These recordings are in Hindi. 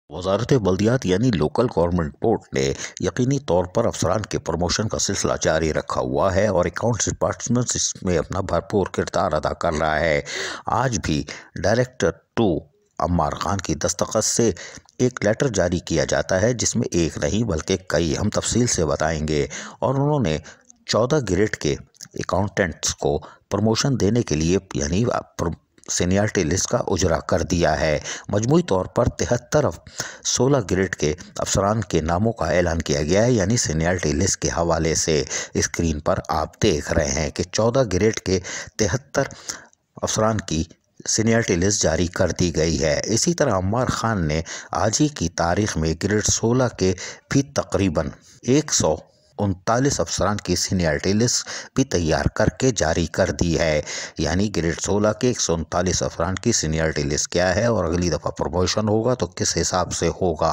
वजारत बल्दियात यानी लोकल गवर्नमेंट बोर्ड ने यकीनी तौर पर अफसरान के प्रमोशन का सिलसिला जारी रखा हुआ है और अकाउंट्स डिपार्टमेंट इसमें अपना भरपूर किरदार अदा कर रहा है। आज भी डायरेक्टर 2 अम्मार खान की दस्तखत से एक लेटर जारी किया जाता है जिसमें एक नहीं बल्कि कई हम तफसील से बताएंगे। और उन्होंने 14 ग्रेड के अकाउंटेंट्स को प्रमोशन देने के लिए यानी सीनियरिटी लिस्ट का उजरा कर दिया है। मजमूई तौर पर 73 16 ग्रेड के अफसरान के नामों का ऐलान किया गया है। यानी सीनियरिटी लिस्ट के हवाले से स्क्रीन पर आप देख रहे हैं कि 14 ग्रेड के 73 अफसरान की सीनियरिटी लिस्ट जारी कर दी गई है। इसी तरह अम्मार खान ने आज ही की तारीख में ग्रेड 16 के भी तकरीबन 139 अफसरान की सीनियरिटी लिस्ट भी तैयार करके जारी कर दी है। यानी ग्रेड 16 के 139 अफसरान की सीनियरिटी लिस्ट क्या है और अगली दफ़ा प्रमोशन होगा तो किस हिसाब से होगा,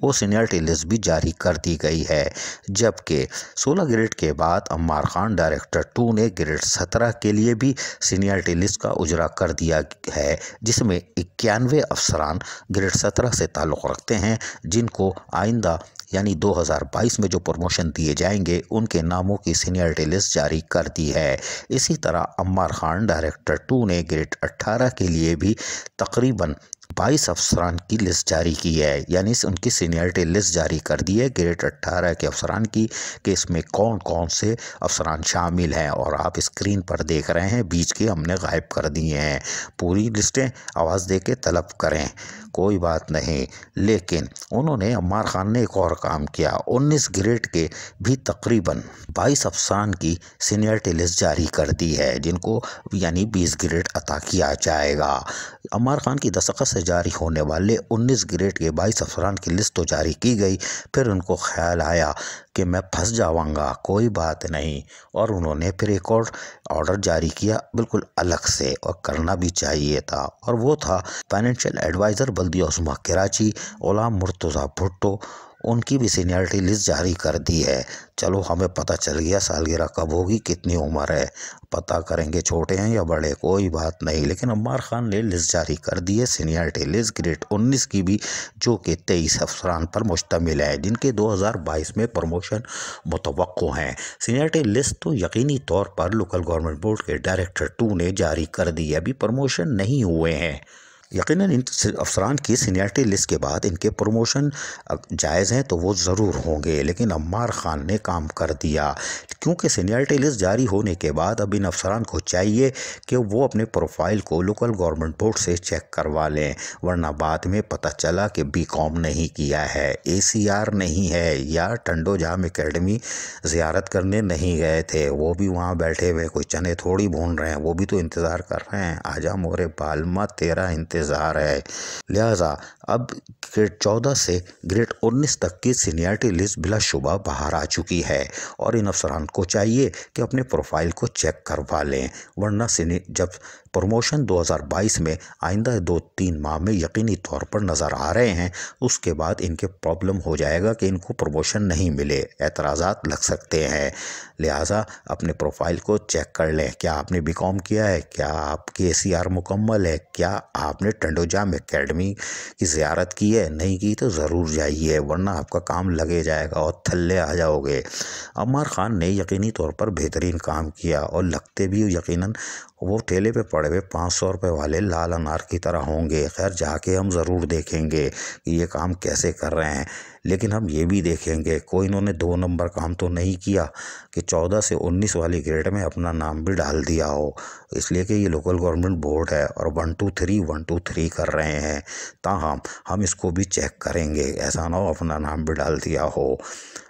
वो सीनियरिटी लिस्ट भी जारी कर दी गई है। जबकि 16 ग्रेड के बाद अम्मार खान डायरेक्टर 2 ने ग्रेड 17 के लिए भी सीनियरिटी लिस्ट का उजरा कर दिया है, जिसमें 91 अफसरान ग्रेड 17 से ताल्लुक़ रखते हैं जिनको आइंदा यानी 2022 में जो प्रमोशन दिए जाएंगे उनके नामों की सीनियरिटी लिस्ट जारी कर दी है। इसी तरह अम्मार खान डायरेक्टर 2 ने ग्रेड 18 के लिए भी तकरीबन 22 अफसरान की लिस्ट जारी की है। यानी उनकी सीनियरिटी लिस्ट जारी कर दी है ग्रेड 18 के अफसरान की कि इसमें कौन कौन से अफसरान शामिल हैं। और आप स्क्रीन पर देख रहे हैं, बीच के हमने गायब कर दिए हैं। पूरी लिस्टें आवाज़ दे के तलब करें, कोई बात नहीं। लेकिन उन्होंने अम्मार खान ने एक और काम किया, 19 ग्रेड के भी तकरीबन 22 अफसरान की सीनियरिटी लिस्ट जारी कर दी है जिनको यानी 20 ग्रेड अता किया जाएगा। अम्मार खान की दस्तखत से जारी होने वाले 19 ग्रेड के 22 अफसरान की लिस्ट तो जारी की गई, फिर उनको ख्याल आया कि मैं फंस जाऊंगा, कोई बात नहीं, और उन्होंने फिर एक और ऑर्डर जारी किया बिल्कुल अलग से, और करना भी चाहिए था। और वो था फाइनेंशियल एडवाइज़र बल्दिया उस्मा कराची गुलाम मुर्तज़ा भुट्टो, उनकी भी सीनियरिटी लिस्ट जारी कर दी है। चलो, हमें पता चल गया सालगिरह कब होगी, कितनी उम्र है, पता करेंगे छोटे हैं या बड़े, कोई बात नहीं। लेकिन अम्मार खान ने लिस्ट जारी कर दी है सीनियरिटी लिस्ट ग्रेड 19 की भी, जो कि 23 अफसरान पर मुश्तमिल है जिनके 2022 में प्रमोशन मुतवक्को हैं। सीनियरिटी लिस्ट तो यकीनी तौर पर लोकल गवर्नमेंट बोर्ड के डायरेक्टर 2 ने जारी कर दी है, अभी प्रमोशन नहीं हुए हैं। यकीनन इन अफसरान की सीनियरिटी लिस्ट के बाद इनके प्रमोशन जायज़ हैं तो वो ज़रूर होंगे, लेकिन अम्मार खान ने काम कर दिया क्योंकि सीनियरिटी लिस्ट जारी होने के बाद अब इन अफसरान को चाहिए कि वो अपने प्रोफाइल को लोकल गवर्नमेंट बोर्ड से चेक करवा लें, वरना बाद में पता चला कि बीकॉम नहीं किया है, ACR नहीं है, या टंडो जाम एकेडमी ज़ियारत करने नहीं गए थे, वो भी वहाँ बैठे हुए कोई चने थोड़ी भून रहे हैं, वो भी तो इंतज़ार कर रहे हैं, आजा मोरे बालमा तेरा इंतज़ार है। लिहाजा अब ग्रेड 14 से ग्रेड 19 तक की सीनियरिटी लिस्ट बिलाशुबा बाहर आ चुकी है और इन अफसरान को चाहिए कि अपने प्रोफाइल को चेक करवा लें, वरना जब प्रमोशन 2022 में आइंदा 2-3 माह में यकीनी तौर पर नज़र आ रहे हैं, उसके बाद इनके प्रॉब्लम हो जाएगा कि इनको प्रमोशन नहीं मिले, एतराज़ात लग सकते हैं। लिहाजा अपने प्रोफाइल को चेक कर लें, क्या आपने बीकॉम किया है, क्या आपकी ACR मुकम्मल है, क्या आपने टंडोजाम एकेडमी की ज़ियारत की है, नहीं की तो ज़रूर जाइए, वरना आपका काम लगे जाएगा और थल्ले आ जाओगे। अम्मार खान ने यकीनी तौर पर बेहतरीन काम किया और लगते भी यकीनन वो ठेले पे पड़े हुए 500 रुपये वाले लाल अनार की तरह होंगे। खैर, जाके हम ज़रूर देखेंगे कि ये काम कैसे कर रहे हैं, लेकिन हम ये भी देखेंगे कोई इन्होंने 2 नंबर काम तो नहीं किया कि 14 से 19 वाली ग्रेड में अपना नाम भी डाल दिया हो, इसलिए कि ये लोकल गवर्नमेंट बोर्ड है और 1-2-3 कर रहे हैं। ताहम हम इसको भी चेक करेंगे, ऐसा ना हो अपना नाम भी डाल दिया हो।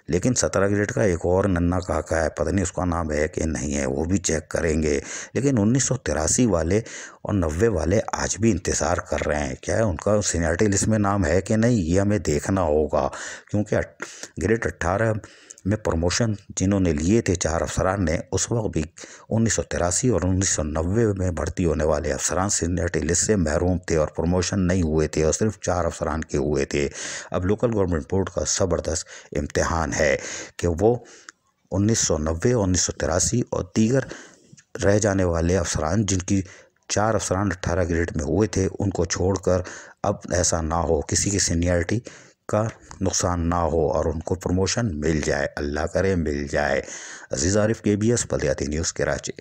लेकिन 17 ग्रेड का एक और नन्ना काका है, पता नहीं उसका नाम है कि नहीं है, वो भी चेक करेंगे। लेकिन 1983 वाले और 90 वाले आज भी इंतज़ार कर रहे हैं, क्या है उनका सीनियरिटी लिस्ट में नाम है कि नहीं, ये हमें देखना होगा। क्योंकि ग्रेड 18 में प्रमोशन जिन्होंने लिए थे 4 अफसरान ने, उस वक्त भी 1983 और 1990 में भर्ती होने वाले अफसरान सीनियरिटी लिस्ट से महरूम थे और प्रमोशन नहीं हुए थे और सिर्फ 4 अफसरान के हुए थे। अब लोकल गवर्नमेंट बोर्ड का ज़बरदस्त इम्तिहान है कि वो 1990 और 1983 और दीगर रह जाने वाले अफसरान जिनकी 4 अफसरान 18 ग्रेड में हुए थे, उनको छोड़कर अब ऐसा ना हो, किसी की सीनियरिटी का नुकसान ना हो और उनको प्रमोशन मिल जाए, अल्लाह करे मिल जाए। अजीज़ आरिफ, KBS बल्दियाती न्यूज़, कराची।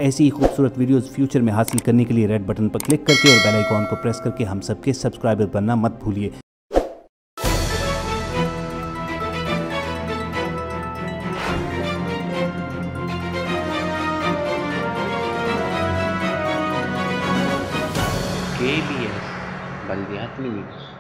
ऐसी ही खूबसूरत वीडियोस फ्यूचर में हासिल करने के लिए रेड बटन पर क्लिक करके और बेल आइकॉन को प्रेस करके हम सबके सब्सक्राइबर बनना मत भूलिए। KBS बल्दियाती न्यूज़।